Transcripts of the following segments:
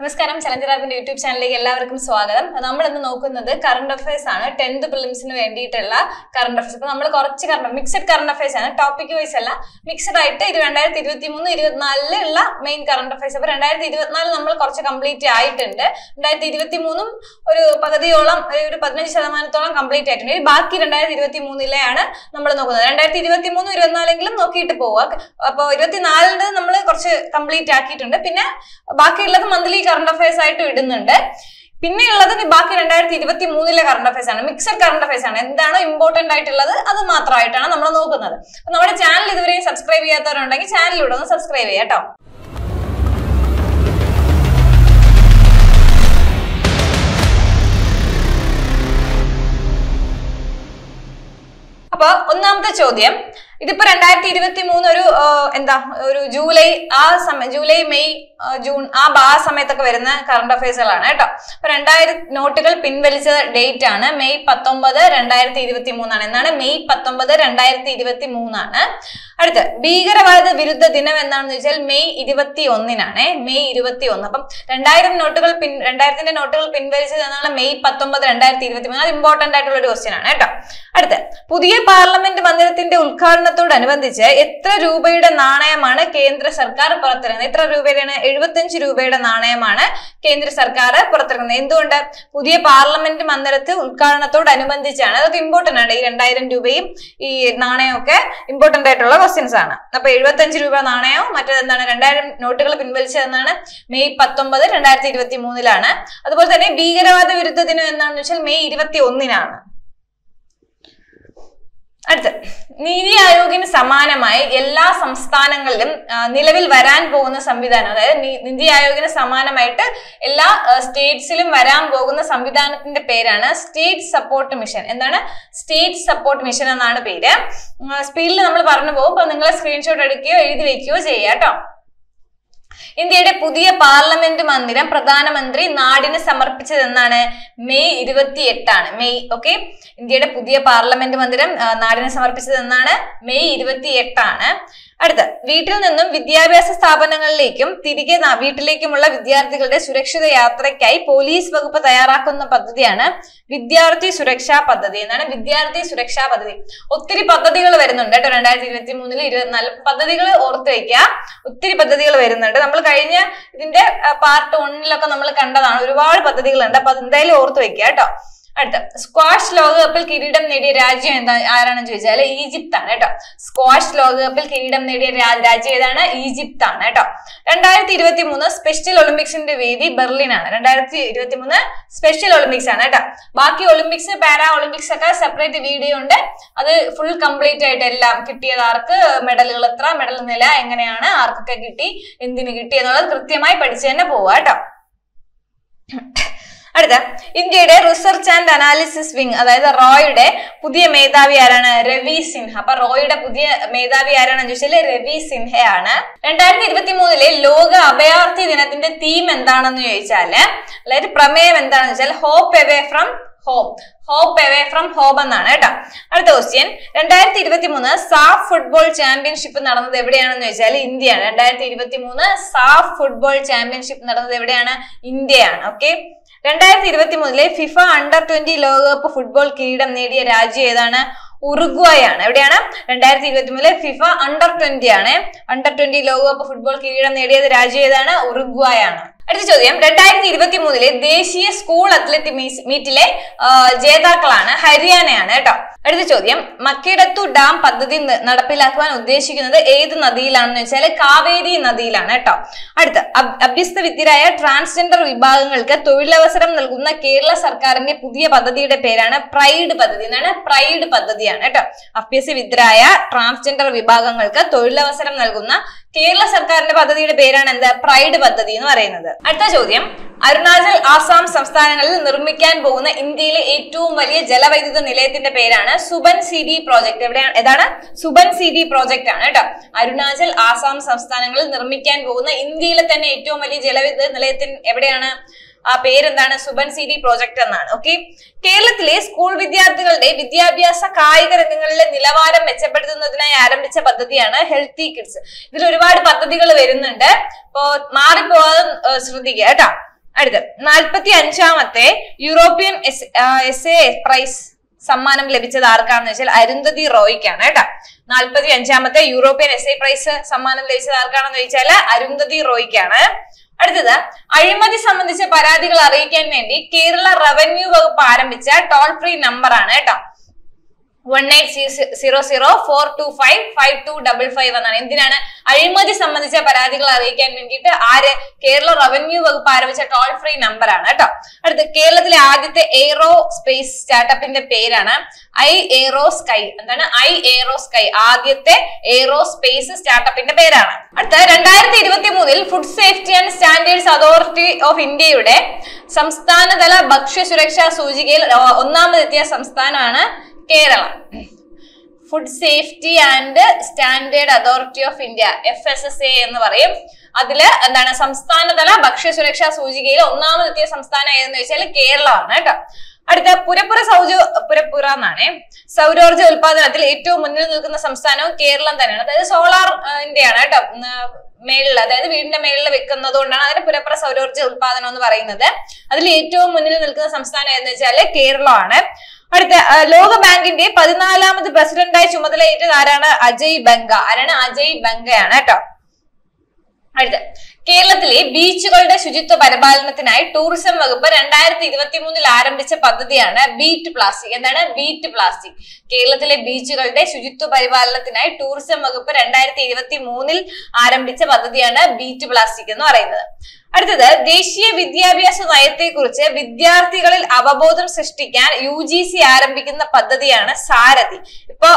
നമസ്കാരം, challenger ആപ്പിന്റെ YouTube ചാനലിലേക്ക് എല്ലാവർക്കും സ്വാഗതം. നമ്മൾ ഇന്ന് നോക്കുന്നത് കറണ്ട് അഫയേഴ്സ് ആണ്. 10th പ്രിലിംസിന് വേണ്ടിയിട്ടുള്ള കറണ്ട് അഫയേഴ്സ്. അപ്പൊ നമ്മൾ കുറച്ച് മിക്സഡ് കറണ്ട് അഫയേഴ്സ് ആണ്, ടോപ്പിക് വൈസ് അല്ല, മിക്സഡ് ആയിട്ട് ഇത് 2023-24 ഉള്ള മെയിൻ കറണ്ട് അഫയേഴ്സ്. അപ്പൊ 2024 നമ്മൾ കുറച്ച് കംപ്ലീറ്റ് ആയിട്ടുണ്ട്. 2023 ഒരു പകുതിയോളം, ഒരു 15% കംപ്ലീറ്റ് ആയിട്ടുണ്ട്. ബാക്കി 2023-ലെയാണ് നമ്മൾ നോക്കുന്നത്. 2023-24 നോക്കിയിട്ട് പോവുക. അപ്പൊ 24 നമ്മൾ കുറച്ച് കംപ്ലീറ്റ് ആക്കിയിട്ടുണ്ട്. പിന്നെ ബാക്കിയുള്ളത് മന്ത്ലി കറണ്ട് അഫയേഴ്സ് ആയിട്ട് ഇടുന്നുണ്ട്. പിന്നെയുള്ളത് ബാക്കി 2023-ലെ കറണ്ട് അഫയേഴ്സ് ആണ്, മിക്സഡ് കറണ്ട് അഫയേഴ്സ് ആണ്. എന്താണോ ഇമ്പോർട്ടന്റ് ആയിട്ടുള്ളത് അത് മാത്രമായിട്ടാണ് നമ്മൾ നോക്കുന്നത്. അപ്പൊ നമ്മുടെ ചാനൽ ഇതുവരെയും സബ്സ്ക്രൈബ് ചെയ്യാത്തവരുണ്ടെങ്കിൽ ചാനലിലൂടെ ഒന്ന് സബ്സ്ക്രൈബ് ചെയ്യാം കേട്ടോ. അപ്പൊ ഒന്നാമത്തെ ചോദ്യം, ഇതിപ്പോ 2023 ഒരു ജൂലൈ ജൂലൈ മെയ് ജൂൺ ആ സമയത്തൊക്കെ വരുന്ന കറണ്ട് അഫയേഴ്സുകളാണ് കേട്ടോ. അപ്പൊ 2000 നോട്ടുകൾ പിൻവലിച്ച ഡേറ്റ് ആണ് മെയ് 19, 2023 ആണ്. എന്നാണ് മെയ് 19, 2023 ആണ്. അടുത്ത് ഭീകരവാദ വിരുദ്ധ ദിനം എന്താണെന്ന് ചോദിച്ചാൽ മെയ് 21-നാണ്. മെയ് 21. അപ്പം 2000 നോട്ടുകൾ പിൻവലിച്ചത് എന്നാണ് മെയ് 19, 2023. അത് ഇമ്പോർട്ടന്റ് ആയിട്ടുള്ള ഒരു ക്വസ്റ്റ്യൻ ആണ് കേട്ടോ. അടുത്ത് പുതിയ പാർലമെന്റ് മന്ദിരത്തിന്റെ ഉദ്ഘാടനത്തോടനുബന്ധിച്ച് എത്ര രൂപയുടെ നാണയമാണ് കേന്ദ്ര സർക്കാർ പുറത്തിറങ്ങുന്നത്? എത്ര രൂപയുടെയാണ്? 75 രൂപയുടെ നാണയമാണ് കേന്ദ്ര സർക്കാർ പുറത്തിറങ്ങുന്നത്. എന്തുകൊണ്ട്? പുതിയ പാർലമെന്റ് മന്ദിരത്തിൽ ഉദ്ഘാടനത്തോടനുബന്ധിച്ചാണ്. അതൊക്കെ ഇമ്പോർട്ടന്റ് ആണ്. ഈ 2000 രൂപയും ഈ നാണയവും ഒക്കെ ഇമ്പോർട്ടന്റ് ആയിട്ടുള്ള ക്വസ്റ്റ്യൻസ് ആണ്. അപ്പൊ 75 രൂപ നാണയവും മറ്റേതെന്താണ്? 2000 നോട്ടുകൾ പിൻവലിച്ചതെന്നാണ് മെയ് 19, 2023-ലാണ്. അതുപോലെ തന്നെ ഭീകരവാദ വിരുദ്ധ ദിനം എന്താണെന്ന് വെച്ചാൽ മെയ് 21-നാണ്. അടുത്ത് നീതി ആയോഗിന് സമാനമായി എല്ലാ സംസ്ഥാനങ്ങളിലും നിലവിൽ വരാൻ പോകുന്ന സംവിധാനം, അതായത് നീതി ആയോഗിന് സമാനമായിട്ട് എല്ലാ സ്റ്റേറ്റ്സിലും വരാൻ പോകുന്ന സംവിധാനത്തിന്റെ പേരാണ് സ്റ്റേറ്റ് സപ്പോർട്ട് മിഷൻ. എന്താണ്? സ്റ്റേറ്റ് സപ്പോർട്ട് മിഷൻ എന്നാണ് പേര്. സ്പീഡിൽ നമ്മൾ പറഞ്ഞു പോകും. അപ്പൊ നിങ്ങൾ സ്ക്രീൻഷോട്ട് എടുക്കുകയോ എഴുതി വെക്കുകയോ ചെയ്യുക കേട്ടോ. ഇന്ത്യയുടെ പുതിയ പാർലമെന്റ് മന്ദിരം പ്രധാനമന്ത്രി നാടിന് സമർപ്പിച്ചത് എന്നാണ്? May 28 May. ഓക്കെ, ഇന്ത്യയുടെ പുതിയ പാർലമെന്റ് മന്ദിരം നാടിന് സമർപ്പിച്ചത് എന്നാണ്? മെയ് 28. അടുത്ത വീട്ടിൽ നിന്നും വിദ്യാഭ്യാസ സ്ഥാപനങ്ങളിലേക്കും തിരികെ വീട്ടിലേക്കുമുള്ള വിദ്യാർത്ഥികളുടെ സുരക്ഷിത യാത്രയ്ക്കായി പോലീസ് വകുപ്പ് തയ്യാറാക്കുന്ന പദ്ധതിയാണ് വിദ്യാർത്ഥി സുരക്ഷാ പദ്ധതി. എന്നാണ്? വിദ്യാർത്ഥി സുരക്ഷാ പദ്ധതി. ഒത്തിരി പദ്ധതികൾ വരുന്നുണ്ട് കേട്ടോ. 2023-24 പദ്ധതികൾ ഓർത്ത് വയ്ക്കുക. ഒത്തിരി പദ്ധതികൾ വരുന്നുണ്ട്. നമ്മൾ കഴിഞ്ഞ ഇതിന്റെ പാർട്ട് 1-ലൊക്കെ നമ്മൾ കണ്ടതാണ്. ഒരുപാട് പദ്ധതികളുണ്ട്. അപ്പൊ അത് എന്തായാലും ഓർത്ത് വയ്ക്കുക കേട്ടോ. അടുത്ത സ്ക്വാഷ് ലോകകപ്പിൽ കിരീടം നേടിയ രാജ്യം ആരാണെന്ന് ചോദിച്ചാൽ ഈജിപ്ത് ആണ് കേട്ടോ. സ്ക്വാഷ് ലോകകപ്പിൽ കിരീടം നേടിയ രാജ്യം ഏതാണ്? ഈജിപ്ത് ആണ് കേട്ടോ. 2023 സ്പെഷ്യൽ ഒളിമ്പിക്സിന്റെ വേദി ബെർലിൻ ആണ്. 2023 സ്പെഷ്യൽ ഒളിമ്പിക്സ് ആണ് കേട്ടോ. ബാക്കി ഒളിമ്പിക്സ്, പാരാ ഒളിമ്പിക്സ് ഒക്കെ സെപ്പറേറ്റ് വീഡിയോ ഉണ്ട്. അത് ഫുൾ കംപ്ലീറ്റ് ആയിട്ട് എല്ലാം കിട്ടിയത് ആർക്ക്, മെഡലുകൾ എത്ര, മെഡൽ നില എങ്ങനെയാണ്, ആർക്കൊക്കെ കിട്ടി, എന്തിന് കിട്ടി എന്നുള്ളത് കൃത്യമായി പഠിച്ചു തന്നെ പോവുക കേട്ടോ. അടുത്ത ഇന്ത്യയുടെ റിസർച്ച് ആൻഡ് അനാലിസിസ് വിങ്, അതായത് റോയുടെ പുതിയ മേധാവി ആരാണ്? രവി സിൻഹ. അപ്പൊ റോയുടെ പുതിയ മേധാവി ആരാണെന്ന് ചോദിച്ചാൽ രവി സിൻഹയാണ്. 2023 ലോക അഭയാർത്ഥി ദിനത്തിന്റെ തീം എന്താണെന്ന് ചോദിച്ചാല്, അതായത് പ്രമേയം എന്താണെന്ന് വെച്ചാൽ hope away from home. Hope away from home എന്നാണ് കേട്ടോ. അടുത്ത ക്വസ്റ്റ്യൻ, 2023 സാഫ് ഫുട്ബോൾ ചാമ്പ്യൻഷിപ്പ് നടന്നത് എവിടെയാണെന്ന് ചോദിച്ചാൽ ഇന്ത്യയാണ്. 2023 സാഫ് ഫുട്ബോൾ ചാമ്പ്യൻഷിപ്പ് നടന്നത് എവിടെയാണ്? ഇന്ത്യയാണ്. ഓക്കെ, 2023 ഫിഫ അണ്ടർ-20 ലോകകപ്പ് ഫുട്ബോൾ കിരീടം നേടിയ രാജ്യം ഏതാണ്? ഉറുഗ്വായ് ആണ്. എവിടെയാണ്? 2023 ഫിഫ അണ്ടർ-20 ആണ്. അണ്ടർ-20 ലോകകപ്പ് ഫുട്ബോൾ കിരീടം നേടിയത് രാജ്യം ഏതാണ്? ഉറുഗ്വായ് ആണ്. അടുത്ത ചോദ്യം, 2023 ദേശീയ സ്കൂൾ അത്ലറ്റിക് മീറ്റിലെ ജേതാക്കളാണ് ഹരിയാനയാണ് കേട്ടോ. അടുത്ത ചോദ്യം, മക്കിടത്തു ഡാം പദ്ധതി നടപ്പിലാക്കുവാൻ ഉദ്ദേശിക്കുന്നത് ഏത് നദിയിലാണെന്ന് വെച്ചാൽ കാവേരി നദിയിലാണ് കേട്ടോ. അടുത്ത അഭ്യസ്ത വിദ്യരായ ട്രാൻസ്ജെൻഡർ വിഭാഗങ്ങൾക്ക് തൊഴിലവസരം നൽകുന്ന കേരള സർക്കാരിന്റെ പുതിയ പദ്ധതിയുടെ പേരാണ് പ്രൈഡ് പദ്ധതി. എന്നാണ്? പ്രൈഡ് പദ്ധതിയാണ് കേട്ടോ. അഭ്യസ്ത വിദ്യരായ ട്രാൻസ്ജെൻഡർ വിഭാഗങ്ങൾക്ക് തൊഴിലവസരം നൽകുന്ന കേരള സർക്കാരിന്റെ പദ്ധതിയുടെ പേരാണ് എന്ത്? പ്രൈഡ് പദ്ധതി എന്ന് പറയുന്നത്. അടുത്ത ചോദ്യം, അരുണാചൽ, ആസാം സംസ്ഥാനങ്ങളിൽ നിർമ്മിക്കാൻ പോകുന്ന ഇന്ത്യയിലെ ഏറ്റവും വലിയ ജലവൈദ്യുത നിലയത്തിന്റെ പേരാണ് സുബൻ സിരി പ്രോജക്ട്. എവിടെയാണ്? ഏതാണ്? സുബൻ സിരി പ്രോജക്ട് ആണ് കേട്ടോ. അരുണാചൽ, ആസാം സംസ്ഥാനങ്ങളിൽ നിർമ്മിക്കാൻ പോകുന്ന ഇന്ത്യയിലെ തന്നെ ഏറ്റവും വലിയ ജലവൈദ്യുത നിലയത്തിന് എവിടെയാണ്? ആ പേരെന്താണ്? സുബൻ സിരി പ്രോജക്ട് എന്നാണ്. ഓക്കെ, കേരളത്തിലെ സ്കൂൾ വിദ്യാർത്ഥികളുടെ വിദ്യാഭ്യാസ കായിക രംഗങ്ങളിലെ നിലവാരം മെച്ചപ്പെടുത്തുന്നതിനായി ആരംഭിച്ച പദ്ധതിയാണ് ഹെൽത്തി കിഡ്സ്. ഇതിൽ ഒരുപാട് പദ്ധതികൾ വരുന്നുണ്ട്. അപ്പോ മാറിപ്പോവാതെ ശ്രദ്ധിക്കുക കേട്ടോ. അടുത്ത 45ാമത്തെ യൂറോപ്യൻ എസ് എ പ്രൈസ് സമ്മാനം ലഭിച്ചത് ആർക്കാണെന്ന് വെച്ചാൽ അരുന്ധതി റോയ്ക്കാണ് കേട്ടോ. 45ാമത്തെ യൂറോപ്യൻ എസ് എ പ്രൈസ് സമ്മാനം ലഭിച്ചത് ആർക്കാണെന്ന് ചോദിച്ചാൽ അരുന്ധതി റോയ്ക്കാണ്. അടുത്തത് അഴിമതി സംബന്ധിച്ച പരാതികൾ അറിയിക്കാൻ വേണ്ടി കേരള റവന്യൂ വകുപ്പ് ആരംഭിച്ച ടോൾ ഫ്രീ നമ്പർ ആണ് കേട്ടോ. 180042552255 എന്നാണ്. എന്തിനാണ്? അഴിമതി സംബന്ധിച്ച പരാതികൾ അറിയിക്കാൻ വേണ്ടിയിട്ട് കേരള റവന്യൂ വകുപ്പ് ആരംഭിച്ച ടോൾ ഫ്രീ നമ്പർ ആണ് കേട്ടോ. അടുത്ത് കേരളത്തിലെ ആദ്യത്തെ എയ്റോ സ്പേസ് സ്റ്റാർട്ടപ്പിന്റെ പേരാണ് ഐ എയ്റോ സ്കൈ. എന്താണ് ഐ എയ്റോ സ്കൈ? ആദ്യത്തെ എയ്റോ സ്പേസ് സ്റ്റാർട്ടപ്പിന്റെ പേരാണ്. അടുത്ത 2023 food safety and standards authority of ഇന്ത്യയുടെ സംസ്ഥാനതല ഭക്ഷ്യസുരക്ഷാ സൂചികയിൽ ഒന്നാമതെത്തിയ സംസ്ഥാനമാണ് Kerala. Food safety and standard authority of India FSSA എന്ന് പറയും. അതില് എന്താണ് സംസ്ഥാനതല ഭക്ഷ്യസുരക്ഷാ സൂചികയിൽ ഒന്നാമതെത്തിയ സംസ്ഥാനം ഏതെന്ന് ചോദിച്ചാൽ കേരളമാണ് കേട്ടോ. അടുത്ത പുരപ്പുറ എന്നാണ്. സൗരോർജ്ജ ഉൽപാദനത്തിൽ ഏറ്റവും മുന്നിൽ നിൽക്കുന്ന സംസ്ഥാനവും കേരളം തന്നെയാണ്. അതായത് സോളാറിന്റെയാണ് കേട്ടോ മേളിൽ, അതായത് വീടിന്റെ മേളിൽ വെക്കുന്നത് കൊണ്ടാണ് അതിന് പുരപ്പുറ സൗരോർജ്ജ ഉൽപാദനം എന്ന് പറയുന്നത്. അതിൽ ഏറ്റവും മുന്നിൽ നിൽക്കുന്ന സംസ്ഥാനം ഏതെന്ന് വെച്ചാല് കേരളമാണ്. അടുത്ത ലോക ബാങ്കിന്റെ 14ാമത് പ്രസിഡന്റായി ചുമതലയേറ്റത് ആരാണ്? അജയ് ബംഗ. ആരാണ്? അജയ് ബംഗയാണ് കേട്ടോ. അടുത്ത കേരളത്തിലെ ബീച്ചുകളുടെ ശുചിത്വ പരിപാലനത്തിനായി ടൂറിസം വകുപ്പ് 2023 ആരംഭിച്ച പദ്ധതിയാണ് ബീറ്റ് പ്ലാസ്റ്റിക്. എന്താണ് ബീറ്റ് പ്ലാസ്റ്റിക്? കേരളത്തിലെ ബീച്ചുകളുടെ ശുചിത്വ പരിപാലനത്തിനായി ടൂറിസം വകുപ്പ് 2023 ആരംഭിച്ച പദ്ധതിയാണ് ബീറ്റ് പ്ലാസ്റ്റിക് എന്ന് പറയുന്നത്. അടുത്തത് ദേശീയ വിദ്യാഭ്യാസ നയത്തെക്കുറിച്ച് വിദ്യാർത്ഥികളിൽ അവബോധം സൃഷ്ടിക്കാൻ UGC ആരംഭിക്കുന്ന പദ്ധതിയാണ് സാരഥി. ഇപ്പൊ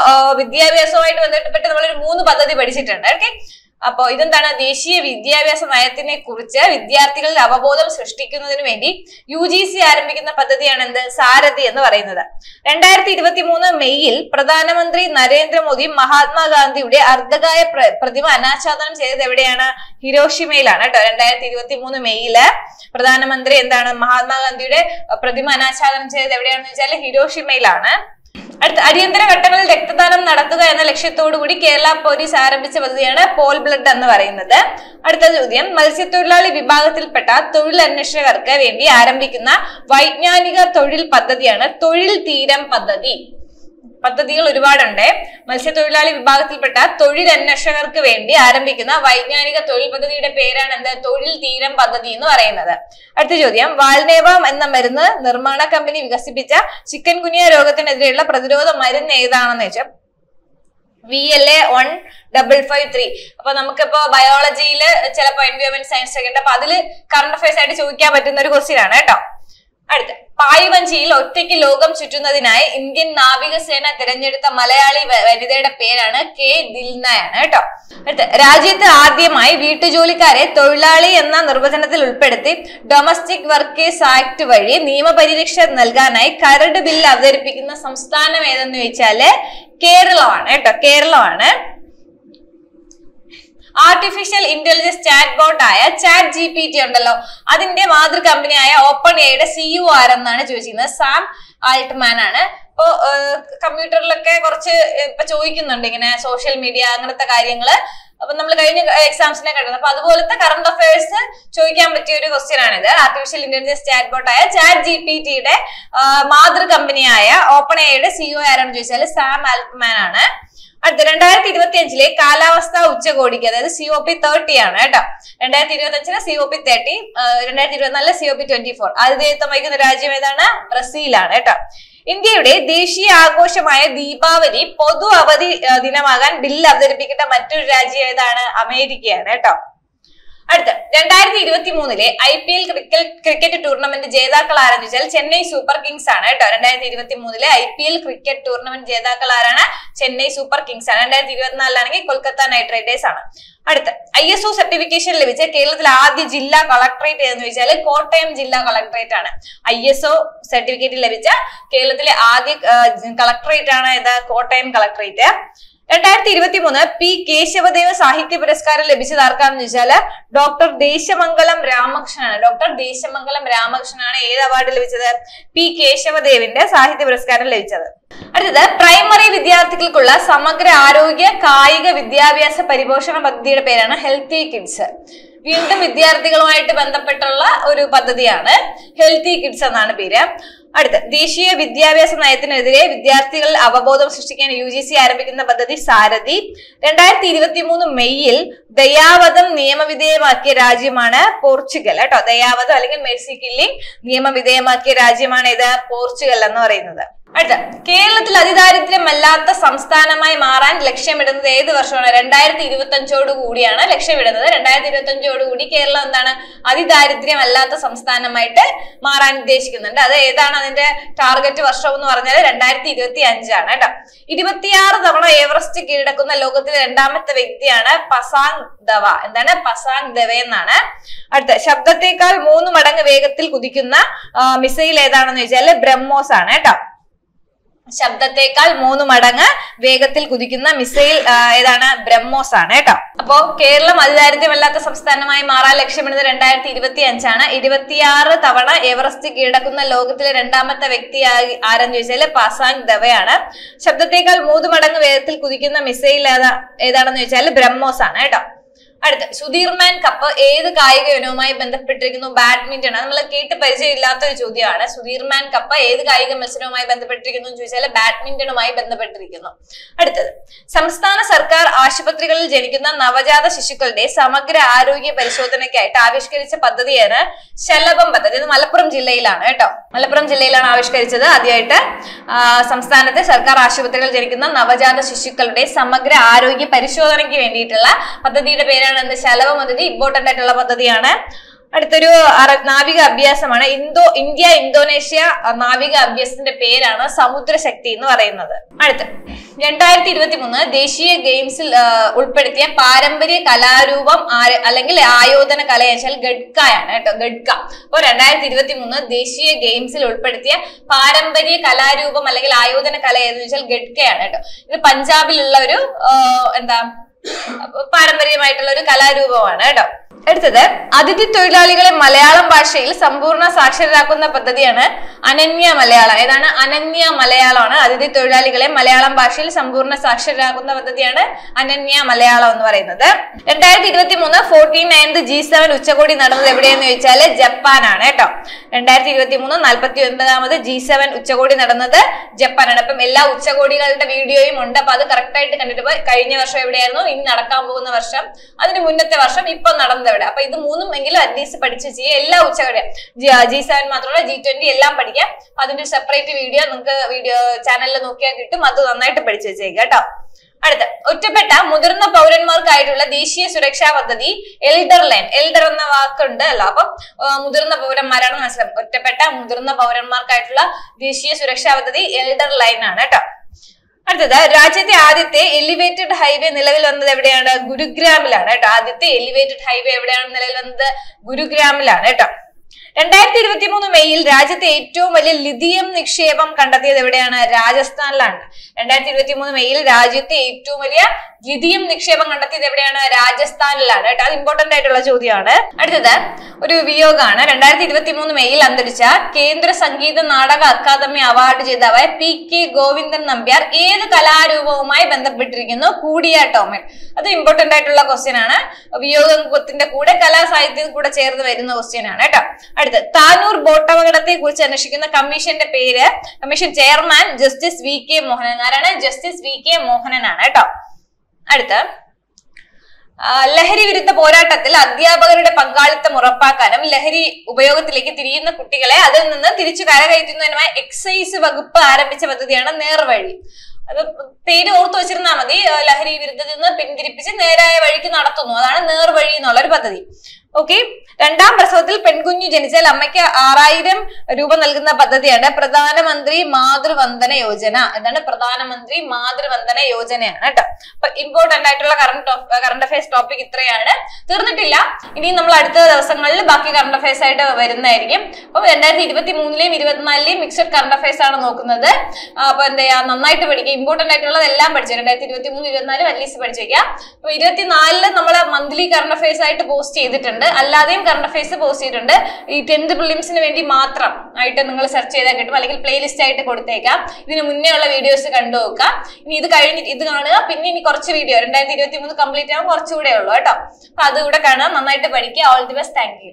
വിദ്യാഭ്യാസവുമായിട്ട് ബന്ധപ്പെട്ട് നമ്മളൊരു 3 പദ്ധതി പഠിച്ചിട്ടുണ്ട്. ഓക്കെ, അപ്പോ ഇതെന്താണ്? ദേശീയ വിദ്യാഭ്യാസ നയത്തിനെ കുറിച്ച് വിദ്യാർത്ഥികളിൽ അവബോധം സൃഷ്ടിക്കുന്നതിന് വേണ്ടി UGC ആരംഭിക്കുന്ന പദ്ധതിയാണ് എന്ത്? സാരഥി എന്ന് പറയുന്നത്. 2023 മെയ്യിൽ പ്രധാനമന്ത്രി നരേന്ദ്രമോദി മഹാത്മാഗാന്ധിയുടെ അർദ്ധകായ പ്രതിമ അനാച്ഛാദനം ചെയ്തത് എവിടെയാണ്? ഹിരോഷിമയിലാണ് കേട്ടോ. 2023 മെയ്യില് പ്രധാനമന്ത്രി എന്താണ് മഹാത്മാഗാന്ധിയുടെ പ്രതിമ അനാച്ഛാദനം ചെയ്തത് എവിടെയാണെന്ന് വെച്ചാൽ ഹിരോഷിമയിലാണ്. അടുത്ത അടിയന്തര ഘട്ടങ്ങളിൽ രക്തദാനം നടത്തുക എന്ന ലക്ഷ്യത്തോടു കൂടി കേരള പോലീസ് ആരംഭിച്ച പദ്ധതിയാണ് പോൾ ബ്ലഡ് എന്ന് പറയുന്നത്. അടുത്ത ചോദ്യം മത്സ്യത്തൊഴിലാളി വിഭാഗത്തിൽപ്പെട്ട തൊഴിലന്വേഷകർക്ക് വേണ്ടി ആരംഭിക്കുന്ന വൈജ്ഞാനിക തൊഴിൽ പദ്ധതിയാണ് തൊഴിൽ തീരം പദ്ധതി. പദ്ധതികൾ ഒരുപാടുണ്ട്. മത്സ്യത്തൊഴിലാളി വിഭാഗത്തിൽപ്പെട്ട തൊഴിലന്വേഷകർക്ക് വേണ്ടി ആരംഭിക്കുന്ന വൈജ്ഞാനിക തൊഴിൽ പദ്ധതിയുടെ പേരാണ് എന്ത്? തൊഴിൽ തീരം പദ്ധതി എന്ന് പറയുന്നത്. അടുത്ത ചോദ്യം വാൽനേവ എന്ന മരുന്ന് നിർമ്മാണ കമ്പനി വികസിപ്പിച്ച ചിക്കൻ ഗുനിയ രോഗത്തിനെതിരെയുള്ള പ്രതിരോധ മരുന്ന് ഏതാണെന്ന് വെച്ചാൽ VLA 1553. അപ്പൊ നമുക്കിപ്പോ ബയോളജിയിൽ ചിലപ്പോ എൻവയോൺമെന്റ് സയൻസ് ഒക്കെ ഉണ്ട്. അപ്പൊ അതില് കറണ്ട് അഫയേഴ്സ് ആയിട്ട് ചോദിക്കാൻ പറ്റുന്ന ഒരു ക്വസ്റ്റ്യൻ ആണ് കേട്ടോ. അടുത്ത പായ്വഞ്ചിയിൽ ഒറ്റയ്ക്ക് ലോകം ചുറ്റുന്നതിനായി ഇന്ത്യൻ നാവികസേന തിരഞ്ഞെടുത്ത മലയാളി വനിതയുടെ പേരാണ് K. ദിൽനയാണ് കേട്ടോ. അടുത്ത രാജ്യത്ത് ആദ്യമായി വീട്ടുജോലിക്കാരെ തൊഴിലാളി എന്ന നിർവചനത്തിൽ ഉൾപ്പെടുത്തി ഡൊമസ്റ്റിക് വർക്കേഴ്സ് ആക്ട് വഴി നിയമപരിരക്ഷ നൽകാനായി കരട് ബില്ല് അവതരിപ്പിക്കുന്ന സംസ്ഥാനം ഏതെന്ന് ചോദിച്ചാല് കേരളമാണ് കേട്ടോ. കേരളമാണ്. ആർട്ടിഫിഷ്യൽ ഇന്റലിജൻസ് ചാറ്റ് ബോട്ട് ആയ ChatGPT ഉണ്ടല്ലോ, അതിന്റെ മാതൃ കമ്പനിയായ ഓപ്പൺ എയുടെ CEO ആരെന്നാണ് ചോദിച്ചിരുന്നത്? സാം ആൾട്ട്മാൻ ആണ്. ഇപ്പോ കമ്പ്യൂട്ടറിലൊക്കെ കുറച്ച് ഇപ്പൊ ചോദിക്കുന്നുണ്ട് ഇങ്ങനെ സോഷ്യൽ മീഡിയ അങ്ങനത്തെ കാര്യങ്ങള്. അപ്പൊ നമ്മൾ കഴിഞ്ഞ എക്സാംസിനെ കണ്ടത്. അപ്പൊ അതുപോലത്തെ കറണ്ട് അഫയേഴ്സ് ചോദിക്കാൻ പറ്റിയ ഒരു ക്വസ്റ്റ്യൻ ആണിത്. ആർട്ടിഫിഷ്യൽ ഇന്റലിജൻസ് ചാറ്റ് ബോട്ട് ആയ ChatGPTയുടെ മാതൃ കമ്പനിയായ ഓപ്പൺ എയുടെ CEO ആരാണെന്ന് ചോദിച്ചാൽ സാം ആൾട്ട്മാൻ ആണ്. അടുത്ത 2025 കാലാവസ്ഥാ ഉച്ചകോടിക്ക്, അതായത് COP30 ആണ് കേട്ടോ. 2025 COP30, 2024 COP24. ആതിഥേയത്വം വഹിക്കുന്ന രാജ്യം ഏതാണ്? ബ്രസീലാണ് കേട്ടോ. ഇന്ത്യയുടെ ദേശീയ ആഘോഷമായ ദീപാവലി പൊതു അവധി ദിനമാകാൻ ബില്ല് അവതരിപ്പിക്കേണ്ട മറ്റൊരു രാജ്യം ഏതാണ്? അമേരിക്കയാണ് കേട്ടോ. അടുത്ത 2023 IPL ക്രിക്കറ്റ് ടൂർണമെന്റ് ജേതാക്കൾ ആരെന്ന് വെച്ചാൽ ചെന്നൈ സൂപ്പർ കിങ്സ് ആണ് കേട്ടോ. 2023 IPL ക്രിക്കറ്റ് ടൂർണമെന്റ് ജേതാക്കൾ ആരാണ്? ചെന്നൈ സൂപ്പർ കിങ്സ് ആണ്. 2024 കൊൽക്കത്ത നൈറ്റ് റൈഡേഴ്സ് ആണ്. അടുത്ത ISO സർട്ടിഫിക്കേഷൻ ലഭിച്ച കേരളത്തിലെ ആദ്യ ജില്ലാ കളക്ടറേറ്റ് എന്ന് ചോദിച്ചാൽ കോട്ടയം ജില്ലാ കളക്ടറേറ്റ് ആണ്. ISO സർട്ടിഫിക്കറ്റ് ലഭിച്ച കേരളത്തിലെ ആദ്യ കളക്ടറേറ്റ് ആണ് ഇത്, കോട്ടയം കളക്ടറേറ്റ്. 2023 P. കേശവദേവ സാഹിത്യ പുരസ്കാരം ലഭിച്ചത് ആർക്കാണെന്ന് ചോദിച്ചാല് ഡോക്ടർ ദേശമംഗലം രാമകൃഷ്ണനാണ്. ഡോക്ടർ ദേശമംഗലം രാമകൃഷ്ണനാണ് ഏത് അവാർഡ് ലഭിച്ചത്? P. കേശവദേവിന്റെ സാഹിത്യ പുരസ്കാരം ലഭിച്ചത്. അടുത്തത് പ്രൈമറി വിദ്യാർത്ഥികൾക്കുള്ള സമഗ്ര ആരോഗ്യ കായിക വിദ്യാഭ്യാസ പരിപോഷണ പദ്ധതിയുടെ പേരാണ് ഹെൽത്തി കിഡ്സ്. വീണ്ടും വിദ്യാർത്ഥികളുമായിട്ട് ബന്ധപ്പെട്ടുള്ള ഒരു പദ്ധതിയാണ്. ഹെൽത്തി കിഡ്സ് എന്നാണ് പേര്. അടുത്ത ദേശീയ വിദ്യാഭ്യാസ നയത്തിനെതിരെ വിദ്യാർത്ഥികളിൽ അവബോധം സൃഷ്ടിക്കാൻ UGC ആരംഭിക്കുന്ന പദ്ധതി സാരഥി. 2023 മെയ്യിൽ ദയാവധം നിയമവിധേയമാക്കിയ രാജ്യമാണ് പോർച്ചുഗൽ കേട്ടോ. ദയാവധം അല്ലെങ്കിൽ മെഴ്സി കില്ലിംഗ് നിയമവിധേയമാക്കിയ രാജ്യമാണ് ഇത് പോർച്ചുഗൽ എന്ന് പറയുന്നത്. അടുത്ത കേരളത്തിൽ അതിദാരിദ്ര്യമല്ലാത്ത സംസ്ഥാനമായി മാറാൻ ലക്ഷ്യമിടുന്നത് ഏത് വർഷമാണ്? 2025 കൂടിയാണ് ലക്ഷ്യമിടുന്നത്. 2025 കൂടി കേരളം എന്താണ് അതിദാരിദ്ര്യമല്ലാത്ത സംസ്ഥാനമായിട്ട് മാറാൻ ഉദ്ദേശിക്കുന്നുണ്ട്. അത് ഏതാണ് അതിന്റെ ടാർഗറ്റ് വർഷം എന്ന് പറഞ്ഞാൽ 2025 ആണ് കേട്ടോ. 26 തവണ എവറസ്റ്റ് കീഴടക്കുന്ന ലോകത്തിലെ രണ്ടാമത്തെ വ്യക്തിയാണ് പസാങ് ദവ. എന്താണ് പസാങ് ദവ എന്നാണ്. അടുത്ത ശബ്ദത്തെക്കാൾ 3 മടങ്ങ് വേഗത്തിൽ കുതിക്കുന്ന മിസൈൽ ഏതാണെന്ന് ചോദിച്ചാൽ ബ്രഹ്മോസ് ആണ് കേട്ടോ. ശബ്ദത്തെക്കാൾ 3 മടങ്ങ് വേഗത്തിൽ കുതിക്കുന്ന മിസൈൽ ഏതാണ്? ബ്രഹ്മോസ് ആണ് കേട്ടോ. അപ്പോ കേരളം അതിദാരിദ്ര്യമല്ലാത്ത സംസ്ഥാനമായി മാറാൻ ലക്ഷ്യമിടുന്നത് 2025 ആണ്. 26 തവണ എവറസ്റ്റ് കീഴടക്കുന്ന ലോകത്തിലെ രണ്ടാമത്തെ വ്യക്തി ആരെന്ന് ചോദിച്ചാൽ പസാങ് ദവയാണ്. ശബ്ദത്തെക്കാൾ 3 മടങ്ങ് വേഗത്തിൽ കുതിക്കുന്ന മിസൈൽ ഏതാണെന്ന് ചോദിച്ചാൽ ബ്രഹ്മോസ് ആണ് കേട്ടോ. അടുത്ത സുധീർമാൻ കപ്പ് ഏത് കായിക ഇനവുമായി ബന്ധപ്പെട്ടിരിക്കുന്നു? ബാഡ്മിന്റൺ. നമ്മൾ കേട്ട് പരിചയമില്ലാത്ത ഒരു ചോദ്യമാണ്. സുധീർമാൻ കപ്പ് ഏത് കായിക മത്സരവുമായി ബന്ധപ്പെട്ടിരിക്കുന്നു എന്ന് ചോദിച്ചാൽ ബാഡ്മിന്റണുമായി ബന്ധപ്പെട്ടിരിക്കുന്നു. അടുത്തത് സംസ്ഥാന സർക്കാർ ആശുപത്രികളിൽ ജനിക്കുന്ന നവജാത ശിശുക്കളുടെ സമഗ്ര ആരോഗ്യ പരിശോധനയ്ക്കായിട്ട് ആവിഷ്കരിച്ച പദ്ധതിയാണ് ശലഭം പദ്ധതി. ഇത് മലപ്പുറം ജില്ലയിലാണ് കേട്ടോ. മലപ്പുറം ജില്ലയിലാണ് ആവിഷ്കരിച്ചത് ആദ്യമായിട്ട്. സംസ്ഥാനത്തെ സർക്കാർ ആശുപത്രികളിൽ ജനിക്കുന്ന നവജാത ശിശുക്കളുടെ സമഗ്ര ആരോഗ്യ പരിശോധനയ്ക്ക് വേണ്ടിയിട്ടുള്ള പദ്ധതിയുടെ പേരാണ് ശലഭം പദ്ധതി. ഇമ്പോർട്ടന്റ് ആയിട്ടുള്ള പദ്ധതിയാണ്. അടുത്തൊരു നാവിക അഭ്യാസമാണ്. ഇന്ത്യ ഇന്തോനേഷ്യ നാവിക അഭ്യാസത്തിന്റെ പേരാണ് സമുദ്രശക്തി എന്ന് പറയുന്നത്. അടുത്ത 2023 ദേശീയ ഗെയിംസിൽ ഉൾപ്പെടുത്തിയ പാരമ്പര്യ കലാരൂപം അല്ലെങ്കിൽ ആയോധന കല വെച്ചാൽ ഗഡ്കയാണ് കേട്ടോ. ഗഡ്ക. അപ്പൊ 2023 ദേശീയ ഗെയിംസിൽ ഉൾപ്പെടുത്തിയ പാരമ്പര്യ കലാരൂപം അല്ലെങ്കിൽ ആയോധന കല ഏതെന്ന് വെച്ചാൽ ഗഡ്കയാണ് കേട്ടോ. ഇത് പഞ്ചാബിലുള്ള ഒരു പാരമ്പര്യമായിട്ടുള്ള ഒരു കലാരൂപമാണ് കേട്ടോ. അടുത്തത് അതിഥി തൊഴിലാളികളെ മലയാളം ഭാഷയിൽ സമ്പൂർണ്ണ സാക്ഷരരാക്കുന്ന പദ്ധതിയാണ് അനന്യ മലയാളം. ഏതാണ്? അനന്യ മലയാളമാണ്. അതിഥി തൊഴിലാളികളെ മലയാളം ഭാഷയിൽ സമ്പൂർണ്ണ സാക്ഷരരാക്കുന്ന പദ്ധതിയാണ് അനന്യ മലയാളം എന്ന് പറയുന്നത്. 2023 49th G7 ഉച്ചകോടി നടന്നത് എവിടെയെന്ന് ചോദിച്ചാൽ ജപ്പാനാണ് കേട്ടോ. 2023 49th G7 ഉച്ചകോടി നടന്നത് ജപ്പാനാണ്. അപ്പം എല്ലാ ഉച്ചകോടികളുടെ വീഡിയോയും ഉണ്ട്. അപ്പൊ അത് കറക്റ്റ് ആയിട്ട് കണ്ടിട്ട് പോയി. കഴിഞ്ഞ വർഷം എവിടെയായിരുന്നു, ഇനി നടക്കാൻ പോകുന്ന വർഷം, അതിന് മുന്നത്തെ വർഷം, ഇപ്പൊ നടന്നത് എവിടെ. അപ്പൊ ഇത് മൂന്നും എങ്കിലും അറ്റ്ലീസ്റ്റ് പഠിച്ച് ചെയ്യുക. എല്ലാ ഉച്ചകോടിയും G7 മാത്രമല്ല G20 എല്ലാം പഠിക്കാം. അതിന്റെ സെപ്പറേറ്റ് വീഡിയോ നിങ്ങൾക്ക് വീഡിയോ ചാനലിൽ നോക്കിയാൽ കിട്ടും. അത് നന്നായിട്ട് പഠിച്ചു വെച്ചേക്കുക കേട്ടോ. അടുത്ത ഒറ്റപ്പെട്ട മുതിർന്ന പൗരന്മാർക്കായിട്ടുള്ള ദേശീയ സുരക്ഷാ പദ്ധതി എൽഡർ ലൈൻ. എൽഡർ എന്ന വാക്കുണ്ട് അല്ലോ. അപ്പം മുതിർന്ന പൗരന്മാരാണ് മനസ്സിലാവും. ഒറ്റപ്പെട്ട മുതിർന്ന പൗരന്മാർക്കായിട്ടുള്ള ദേശീയ സുരക്ഷാ പദ്ധതി എൽഡർ ലൈൻ ആണ് കേട്ടോ. അടുത്തത് രാജ്യത്തെ ആദ്യത്തെ എലിവേറ്റഡ് ഹൈവേ നിലവിൽ വന്നത് എവിടെയാണ്? ഗുരുഗ്രാമിലാണ് കേട്ടോ. ആദ്യത്തെ എലിവേറ്റഡ് ഹൈവേ എവിടെയാണ് നിലവിൽ വന്നത്? ഗുരുഗ്രാമിലാണ് കേട്ടോ. 2023 മെയ്യിൽ രാജ്യത്തെ ഏറ്റവും വലിയ ലിഥിയം നിക്ഷേപം കണ്ടെത്തിയത് എവിടെയാണ്? രാജസ്ഥാനിലാണ്. 2023 മെയ്യിൽ രാജ്യത്തെ ഏറ്റവും വലിയ ലിഥിയം നിക്ഷേപം കണ്ടെത്തിയത് എവിടെയാണ്? രാജസ്ഥാനിലാണ് കേട്ടോ. അത് ഇമ്പോർട്ടന്റ് ആയിട്ടുള്ള ചോദ്യമാണ്. അടുത്തത് ഒരു വിയോഗമാണ്. 2023 മെയ്യിൽ അന്തരിച്ച കേന്ദ്ര സംഗീത നാടക അക്കാദമി അവാർഡ് ജേതാവായ PK ഗോവിന്ദൻ നമ്പ്യാർ ഏത് കലാരൂപവുമായി ബന്ധപ്പെട്ടിരിക്കുന്നു? കൂടിയാട്ടോമൻ. അത് ഇമ്പോർട്ടന്റ് ആയിട്ടുള്ള ക്വസ്റ്റ്യൻ ആണ്. വിയോഗത്തിന്റെ കൂടെ കലാസാഹിത്യത്തിൽ കൂടെ ചേർന്ന് വരുന്ന ക്വസ്റ്റ്യൻ ആണ് കേട്ടോ. അടുത്ത് താനൂർ ബോട്ടപകടത്തെ കുറിച്ച് അന്വേഷിക്കുന്ന കമ്മീഷന്റെ പേര്, commission chairman justice VK Mohanan. ആരാണ്? ജസ്റ്റിസ് VK മോഹനൻ ആണ് കേട്ടോ. അടുത്ത ലഹരി വിരുദ്ധ പോരാട്ടത്തിൽ അധ്യാപകരുടെ പങ്കാളിത്തം ഉറപ്പാക്കാനും ലഹരി ഉപയോഗത്തിലേക്ക് തിരിയുന്ന കുട്ടികളെ അതിൽ നിന്ന് തിരിച്ചു കരകയറ്റുന്നതിനുമായി എക്സൈസ് വകുപ്പ് ആരംഭിച്ച പദ്ധതിയാണ് നേർവഴി. അത് പേര് ഓർത്തു വെച്ചിരുന്നാൽ മതി. ലഹരി വിരുദ്ധത്തിൽ നിന്ന് പിന്തിരിപ്പിച്ച് നേരായ വഴിക്ക് നടത്തുന്നു. അതാണ് നേർവഴി എന്നുള്ള ഒരു പദ്ധതി. ഓക്കെ. രണ്ടാം പ്രസവത്തിൽ പെൺകുഞ്ഞു ജനിച്ചാൽ അമ്മയ്ക്ക് 6000 രൂപ നൽകുന്ന പദ്ധതിയാണ് പ്രധാനമന്ത്രി മാതൃവന്ദന യോജന. എന്താണ്? പ്രധാനമന്ത്രി മാതൃവന്ദന യോജനയാണ് കേട്ടോ. അപ്പൊ ഇമ്പോർട്ടന്റ് ആയിട്ടുള്ള കറണ്ട് അഫയേഴ്സ് ടോപ്പിക് ഇത്രയാണ്. തീർന്നിട്ടില്ല. ഇനി നമ്മൾ അടുത്ത ദിവസങ്ങളിൽ ബാക്കി കറണ്ട് അഫയേഴ്സ് ആയിട്ട് വരുന്നതായിരിക്കും. അപ്പൊ 2023ലെയും 2024ലെയും മിക്സഡ് കറണ്ട് അഫയേഴ്സ് ആണ് നോക്കുന്നത്. അപ്പൊ എന്താ ചെയ്യാ, നന്നായിട്ട് പഠിക്കുക. ഇമ്പോർട്ടന്റ് ആയിട്ടുള്ളത് എല്ലാം പഠിച്ചു. 2023, 2024 അറ്റ്ലീസ്റ്റ് പഠിച്ചു വെക്കുക. അപ്പൊ 2024 നമ്മൾ മന്ത്ലി കറണ്ട് അഫയേഴ്സ് ആയിട്ട് പോസ്റ്റ് ചെയ്തിട്ടുണ്ട്. ചെയ്തിട്ടുണ്ട്. അല്ലാതെയും കറണ്ട് അഫയേഴ്സ് പോസ്റ്റ് ചെയ്തിട്ടുണ്ട്. ഈ 10th പ്രിലിംസിന് വേണ്ടി മാത്രം ആയിട്ട് നിങ്ങൾ സെർച്ച് ചെയ്താൽ കിട്ടും, അല്ലെങ്കിൽ പ്ലേലിസ്റ്റ് ആയിട്ട് കൊടുത്തേക്കാം. ഇതിന് മുന്നേ ഉള്ള വീഡിയോസ് കണ്ടു നോക്കുക. ഇനി ഇത് കഴിഞ്ഞിട്ട് ഇത് കാണുക. പിന്നെ ഇനി കുറച്ച് വീഡിയോ 2023 കംപ്ലീറ്റ് ആകുമ്പോൾ കുറച്ചുകൂടെ ഉള്ളൂ കേട്ടോ. അപ്പൊ അതുകൂടെ കാണാം. നന്നായിട്ട് പഠിക്കുക. All the best. Thank you.